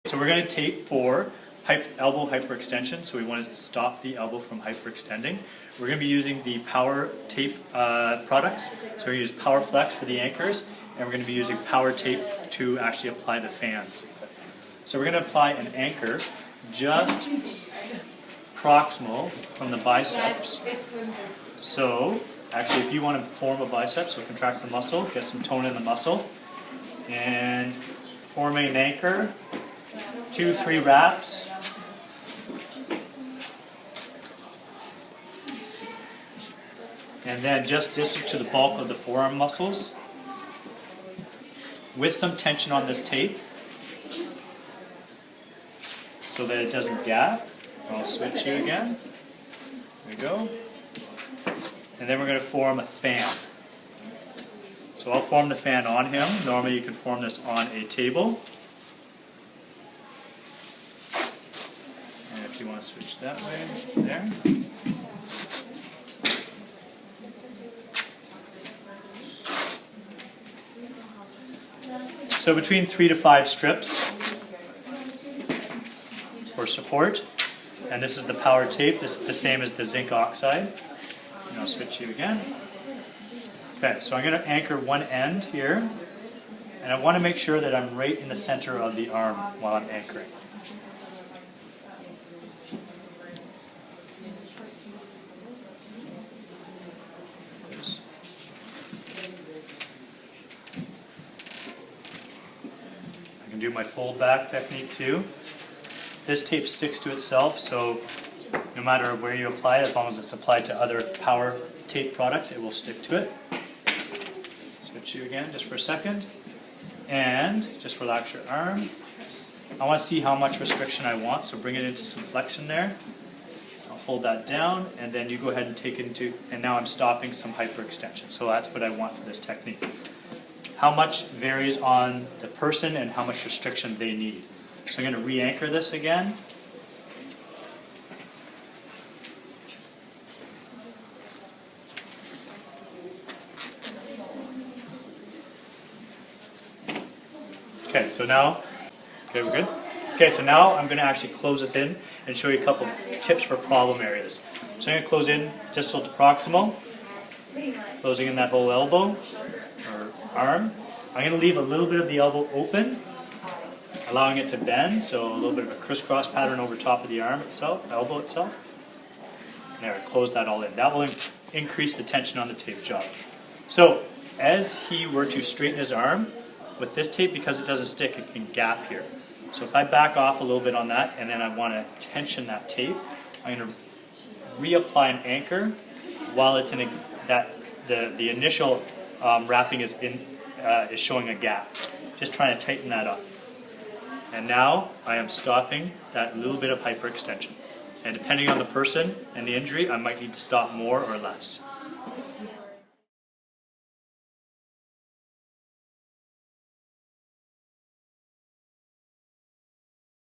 So we're going to tape for elbow hyperextension, so we want to stop the elbow from hyperextending. We're going to be using the Power Tape products. So we're going to use Power Flex for the anchors, and we're going to be using Power Tape to actually apply the fans. So we're going to apply an anchor just proximal from the biceps. So actually, if you want to form a bicep, so contract the muscle, get some tone in the muscle, and forming an anchor, 2-3 wraps. And then just distal to the bulk of the forearm muscles with some tension on this tape so that it doesn't gap. I'll switch you again. There we go. And then we're going to form a fan. So I'll form the fan on him. Normally you can form this on a table. And if you want to switch that way, there. So between 3 to 5 strips for support. And this is the Power Tape. This is the same as the zinc oxide. And I'll switch you again. Okay, so I'm going to anchor one end here. And I want to make sure that I'm right in the center of the arm while I'm anchoring. I can do my fold back technique too. This tape sticks to itself, so no matter where you apply it, as long as it's applied to other Power Tape products, it will stick to it. Switch you again just for a second. And just relax your arm. I want to see how much restriction I want, so bring it into some flexion there. I'll hold that down, and then you go ahead and take it into, and now I'm stopping some hyperextension. So that's what I want for this technique. How much varies on the person and how much restriction they need. So I'm going to re-anchor this again. Okay, so now, okay, we're good? Okay, so now I'm going to actually close this in and show you a couple tips for problem areas. So I'm going to close in distal to proximal, closing in that whole elbow or arm. I'm going to leave a little bit of the elbow open, allowing it to bend, so a little bit of a crisscross pattern over top of the arm itself, elbow itself. There, close that all in. That will increase the tension on the tape job. So, as he were to straighten his arm, with this tape, because it doesn't stick, it can gap here. So if I back off a little bit on that, and then I want to tension that tape, I'm going to reapply an anchor while it's in the initial wrapping is showing a gap. Just trying to tighten that up. And now I am stopping that little bit of hyperextension. And depending on the person and the injury, I might need to stop more or less.